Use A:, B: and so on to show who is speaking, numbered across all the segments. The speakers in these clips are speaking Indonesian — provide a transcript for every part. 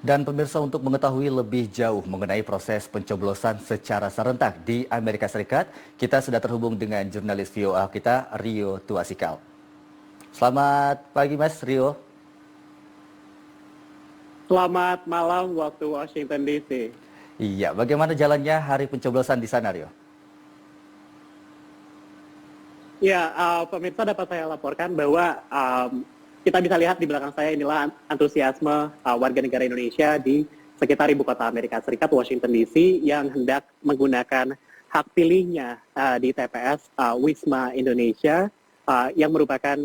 A: Dan pemirsa, untuk mengetahui lebih jauh mengenai proses pencoblosan secara serentak di Amerika Serikat, kita sudah terhubung dengan jurnalis VOA kita, Rio Tuasikal. Selamat pagi Mas Rio.
B: Selamat malam waktu Washington DC.
A: Iya, bagaimana jalannya hari pencoblosan di sana, Rio?
B: Ya, pemirsa, dapat saya laporkan bahwa kita bisa lihat di belakang saya inilah antusiasme warga negara Indonesia di sekitar ibu kota Amerika Serikat, Washington DC, yang hendak menggunakan hak pilihnya di TPS Wisma Indonesia, yang merupakan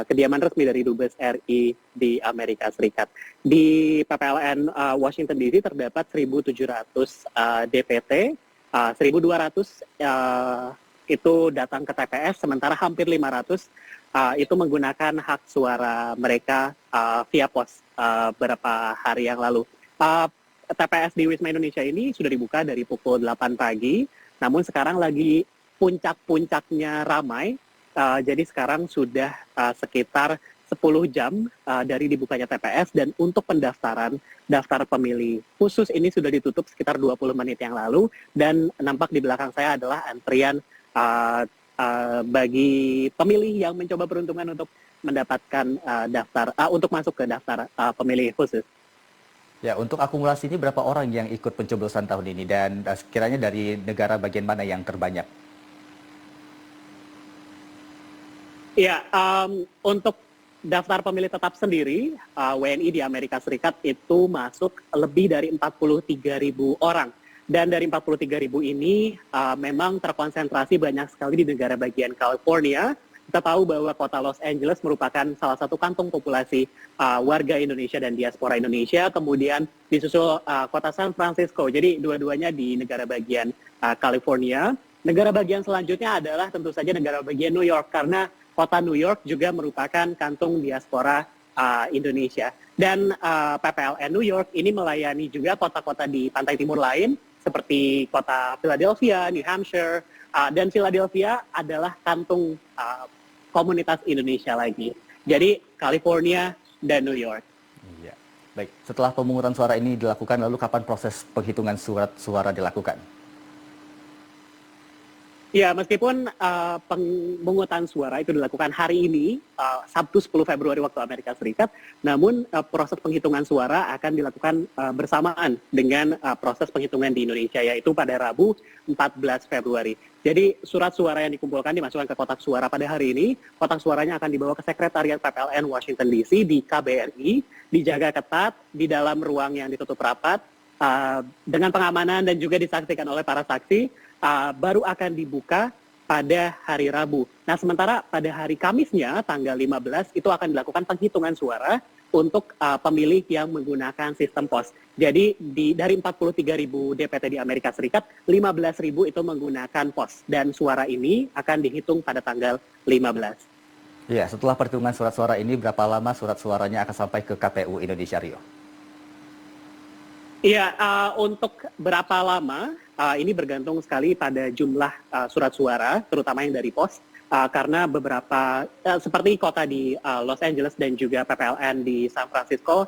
B: kediaman resmi dari Dubes RI di Amerika Serikat. Di PPLN Washington DC terdapat 1.700 DPT, 1.200 itu datang ke TPS, sementara hampir 500 itu menggunakan hak suara mereka via pos beberapa hari yang lalu. TPS di Wisma Indonesia ini sudah dibuka dari pukul 8 pagi, namun sekarang lagi puncak-puncaknya ramai, jadi sekarang sudah sekitar 10 jam dari dibukanya TPS, dan untuk pendaftaran daftar pemilih khusus ini sudah ditutup sekitar 20 menit yang lalu, dan nampak di belakang saya adalah antrian bagi pemilih yang mencoba peruntungan untuk mendapatkan untuk masuk ke daftar pemilih khusus.
A: Ya, untuk akumulasi ini berapa orang yang ikut pencoblosan tahun ini dan sekiranya dari negara bagian mana yang terbanyak?
B: Ya, untuk daftar pemilih tetap sendiri, WNI di Amerika Serikat itu masuk lebih dari 43.000 orang. Dan dari 43.000 ini memang terkonsentrasi banyak sekali di negara bagian California. Kita tahu bahwa kota Los Angeles merupakan salah satu kantong populasi warga Indonesia dan diaspora Indonesia. Kemudian disusul kota San Francisco. Jadi dua-duanya di negara bagian California. Negara bagian selanjutnya adalah tentu saja negara bagian New York, karena kota New York juga merupakan kantung diaspora Indonesia. Dan PPLN New York ini melayani juga kota-kota di pantai timur lain, seperti kota Philadelphia, New Hampshire, dan Philadelphia adalah kantung komunitas Indonesia lagi. Jadi California dan New York.
A: Iya. Baik, setelah pemungutan suara ini dilakukan, lalu kapan proses penghitungan surat suara dilakukan?
B: Ya, meskipun pemungutan suara itu dilakukan hari ini, Sabtu 10 Februari waktu Amerika Serikat, namun proses penghitungan suara akan dilakukan bersamaan dengan proses penghitungan di Indonesia, yaitu pada Rabu 14 Februari. Jadi surat suara yang dikumpulkan dimasukkan ke kotak suara pada hari ini, kotak suaranya akan dibawa ke Sekretariat PPLN Washington DC di KBRI, dijaga ketat di dalam ruang yang ditutup rapat, dengan pengamanan dan juga disaksikan oleh para saksi. Baru akan dibuka pada hari Rabu. Nah, sementara pada hari Kamisnya, tanggal 15, itu akan dilakukan penghitungan suara untuk pemilih yang menggunakan sistem pos. Jadi dari 43.000 DPT di Amerika Serikat, 15.000 itu menggunakan pos. Dan suara ini akan dihitung pada tanggal 15.
A: Ya, setelah perhitungan surat suara ini, berapa lama surat suaranya akan sampai ke KPU Indonesia, Rio?
B: Iya, untuk berapa lama, ini bergantung sekali pada jumlah surat suara, terutama yang dari pos, karena beberapa, seperti kota di Los Angeles dan juga PPLN di San Francisco,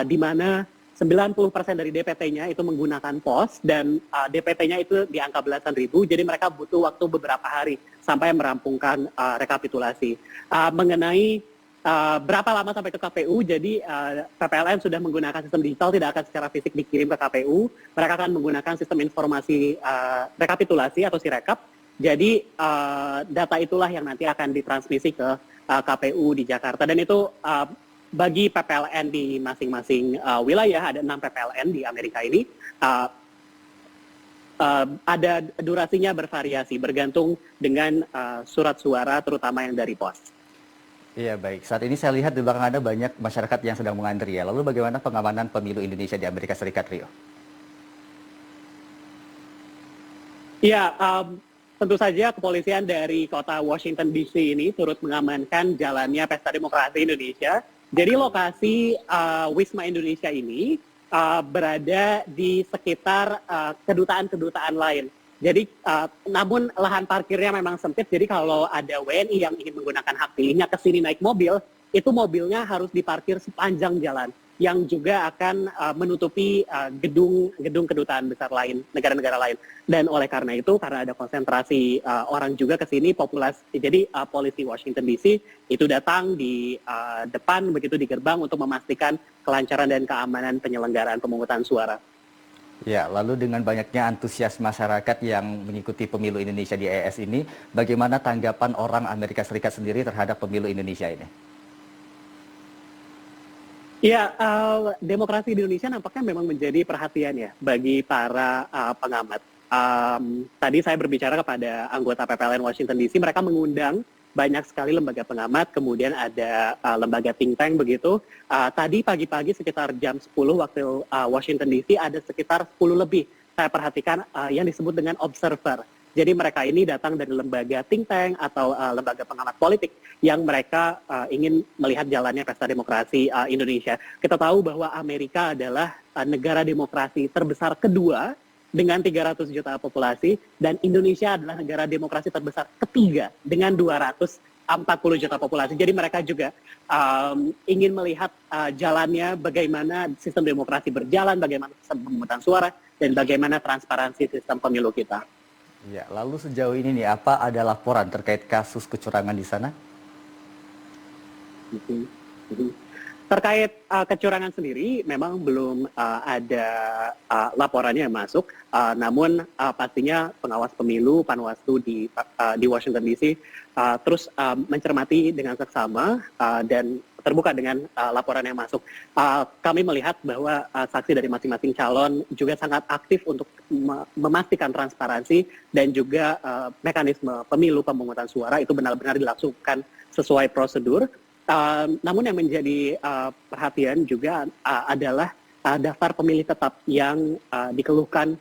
B: di mana 90% dari DPT-nya itu menggunakan pos, dan DPT-nya itu di angka belasan ribu, jadi mereka butuh waktu beberapa hari sampai merampungkan rekapitulasi. Mengenai berapa lama sampai ke KPU, jadi PPLN sudah menggunakan sistem digital, tidak akan secara fisik dikirim ke KPU, mereka akan menggunakan sistem informasi rekapitulasi atau Sirekap, jadi data itulah yang nanti akan ditransmisi ke KPU di Jakarta, dan itu bagi PPLN di masing-masing wilayah, ada 6 PPLN di Amerika ini, ada durasinya bervariasi, bergantung dengan surat suara terutama yang dari pos.
A: Iya, baik. Saat ini saya lihat di belakang Anda banyak masyarakat yang sedang mengantri ya. Lalu bagaimana pengamanan pemilu Indonesia di Amerika Serikat, Rio?
B: Ya, tentu saja kepolisian dari kota Washington DC ini turut mengamankan jalannya pesta demokrasi Indonesia. Jadi lokasi Wisma Indonesia ini berada di sekitar kedutaan-kedutaan lain. Jadi, namun lahan parkirnya memang sempit, jadi kalau ada WNI yang ingin menggunakan hak pilihnya ke sini naik mobil, itu mobilnya harus diparkir sepanjang jalan. yang juga akan menutupi gedung kedutaan besar lain, negara-negara lain. Dan oleh karena itu, karena ada konsentrasi orang juga ke sini, jadi polisi Washington DC itu datang di depan, begitu di gerbang untuk memastikan kelancaran dan keamanan penyelenggaraan pemungutan suara.
A: Ya, lalu dengan banyaknya antusias masyarakat yang mengikuti pemilu Indonesia di ES ini, bagaimana tanggapan orang Amerika Serikat sendiri terhadap pemilu Indonesia ini?
B: Ya, demokrasi di Indonesia nampaknya memang menjadi perhatian ya bagi para pengamat. Tadi saya berbicara kepada anggota PPLN Washington DC, mereka mengundang banyak sekali lembaga pengamat, kemudian ada lembaga think tank begitu. Tadi pagi-pagi sekitar jam 10 waktu Washington DC ada sekitar 10 lebih. Saya perhatikan yang disebut dengan observer. Jadi mereka ini datang dari lembaga think tank atau lembaga pengamat politik yang mereka ingin melihat jalannya pesta demokrasi Indonesia. Kita tahu bahwa Amerika adalah negara demokrasi terbesar kedua dengan 300 juta populasi, dan Indonesia adalah negara demokrasi terbesar ketiga dengan 240 juta populasi. Jadi mereka juga ingin melihat jalannya bagaimana sistem demokrasi berjalan, bagaimana sistem pemungutan suara, dan bagaimana transparansi sistem pemilu kita.
A: Ya, lalu sejauh ini nih, apa ada laporan terkait kasus kecurangan di sana?
B: Terkait kecurangan sendiri, memang belum ada laporannya yang masuk. Namun pastinya pengawas pemilu, Panwaslu di Washington DC terus mencermati dengan seksama dan terbuka dengan laporan yang masuk. Kami melihat bahwa saksi dari masing-masing calon juga sangat aktif untuk memastikan transparansi dan juga mekanisme pemilu pemungutan suara itu benar-benar dilangsungkan sesuai prosedur. Namun yang menjadi perhatian juga adalah daftar pemilih tetap yang dikeluhkan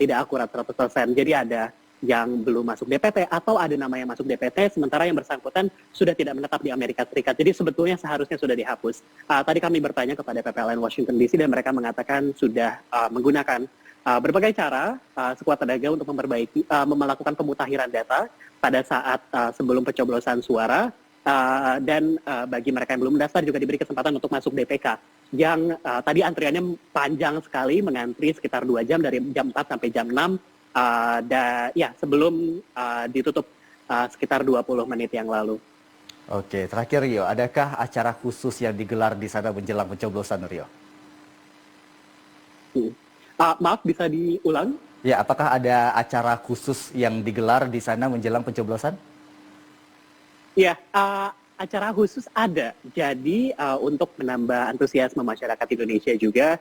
B: tidak akurat 100%. Jadi ada yang belum masuk DPT atau ada nama yang masuk DPT, sementara yang bersangkutan sudah tidak menetap di Amerika Serikat. Jadi sebetulnya seharusnya sudah dihapus. Tadi kami bertanya kepada PPLN Washington DC dan mereka mengatakan sudah menggunakan berbagai cara sekuat tenaga untuk melakukan pemutahiran data pada saat sebelum pencoblosan suara. Dan bagi mereka yang belum mendaftar juga diberi kesempatan untuk masuk DPK yang tadi antriannya panjang sekali, mengantri sekitar 2 jam dari jam 4 sampai jam 6 sebelum ditutup sekitar 20 menit yang lalu.
A: Oke, terakhir Rio, adakah acara khusus yang digelar di sana menjelang pencoblosan, Rio?
B: Maaf, bisa diulang?
A: Ya, apakah ada acara khusus yang digelar di sana menjelang pencoblosan?
B: Ya, acara khusus ada. Jadi untuk menambah antusiasme masyarakat Indonesia juga,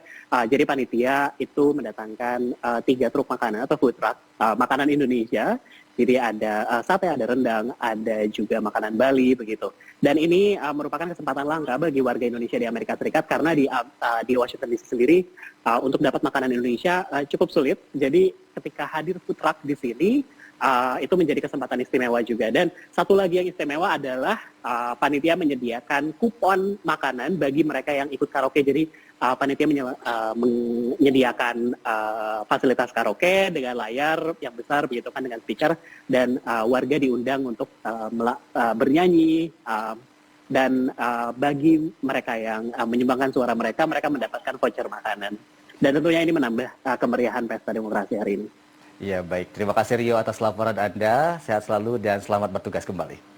B: jadi panitia itu mendatangkan 3 truk makanan atau food truck makanan Indonesia. Jadi ada sate, ada rendang, ada juga makanan Bali begitu. Dan ini merupakan kesempatan langka bagi warga Indonesia di Amerika Serikat karena di Washington DC sendiri untuk dapat makanan Indonesia cukup sulit. Jadi ketika hadir food truck di sini, itu menjadi kesempatan istimewa juga. Dan satu lagi yang istimewa adalah panitia menyediakan kupon makanan bagi mereka yang ikut karaoke. Jadi panitia menyediakan fasilitas karaoke dengan layar yang besar begitu kan, dengan speaker, dan warga diundang untuk bernyanyi, dan bagi mereka yang menyumbangkan suara mereka mendapatkan voucher makanan. Dan tentunya ini menambah kemeriahan pesta demokrasi hari ini.
A: Ya, baik. Terima kasih Rio atas laporan Anda. Sehat selalu dan selamat bertugas kembali.